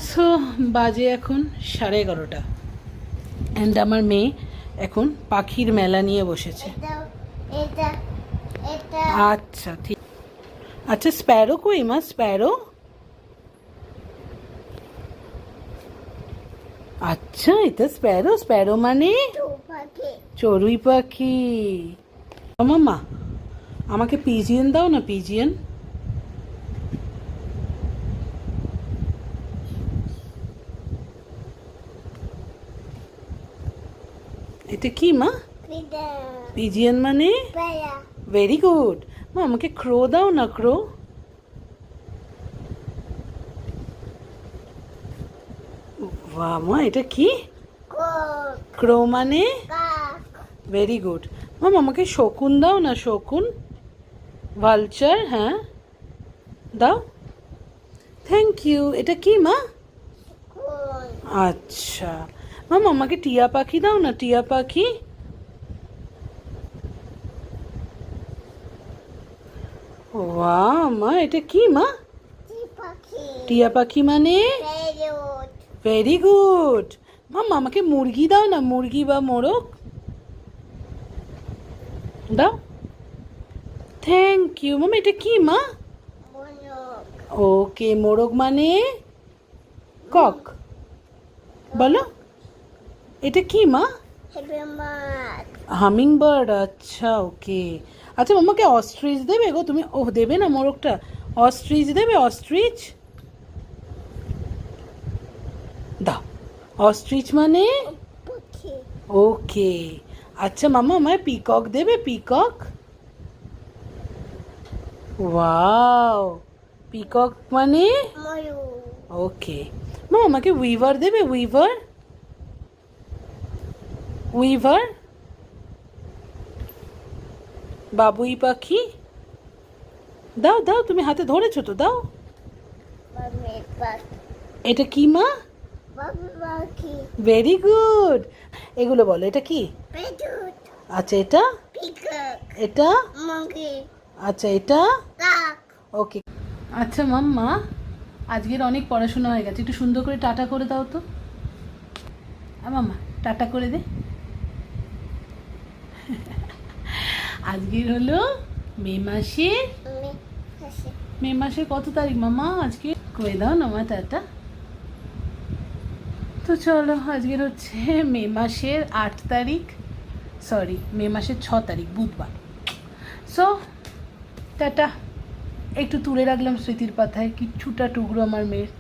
So বাজে এখন 11:30 and আমার মেয়ে এখন পাখির মেলা নিয়ে বসেছে। আচ্ছা ঠিক। আচ্ছা স্প্যারো কই মা? স্প্যারো? আচ্ছা এটা স্প্যারো। স্প্যারো মানে চড়ুই পাখি। মামা আমাকে পিজিয়ন দাও না, পিজিয়ন। এটা কি মা? পিজিয়ন মানে? ভেরি গুড মা। আমাকে ক্রো দাও না, ক্রো। বাহ মা, এটা কি? ক্রো মানে? Very good mum. আমাকে শকুন দাও না, শকুন। ভালচার, হ্যাঁ দাও। Thank you. এটা কি মা? আচ্ছা মাম, আমাকে টিয়া পাখি দাও না, টিয়া পাখি। ওয়াও মা, এটা কি মা? টিয়া পাখি মানে? Very good mum. আমাকে মুরগি দাও না, মুরগি বা মোরগ দাও। থ্যাংক ইউ মাম। এটা কি মা? ওকে, মোরগ মানে? কক। বলো এটা কি মা? Humming bird. আচ্ছা ওকে। আচ্ছা মামাকে অস্ট্রিচ দেবে গো তুমি? ও দেবে না মোরগটা, অস্ট্রিচ দেবে, অস্ট্রিচ দাও। অস্ট্রিচ মানে? ওকে। আচ্ছা মামা আমায় পিকক দেবে, পিকক। ওয়াও, পিকক মানে? ওকে মা, আমাকে উইভার দেবে, উইভার, উইভার। বাবুই পাখি দাও, দাও, তুমি হাতে ধরেছো তো, দাও। এটা কি মা? Very good. এগুলো বলো, এটা কি? আচ্ছা এটা? এটা? আচ্ছা এটা? ওকে। আচ্ছা মাম্মা, আজকের অনেক পড়াশোনা হয়ে গেছে, একটু সুন্দর করে টাটা করে দাও তো। মাম্মা টাটা করে দে। আজকের হলো মে মাসের কত তারিখ মামা আজকে? করে দাও না মা টাটা। তো চলো, আজকের হচ্ছে মে মাসের 8 তারিখ, সরি মে মাসের 6 তারিখ বুধবার। So tata. একটু তুলে রাখলাম স্মৃতির পাতায় কিছুটা টুকরো আমার মেয়ের।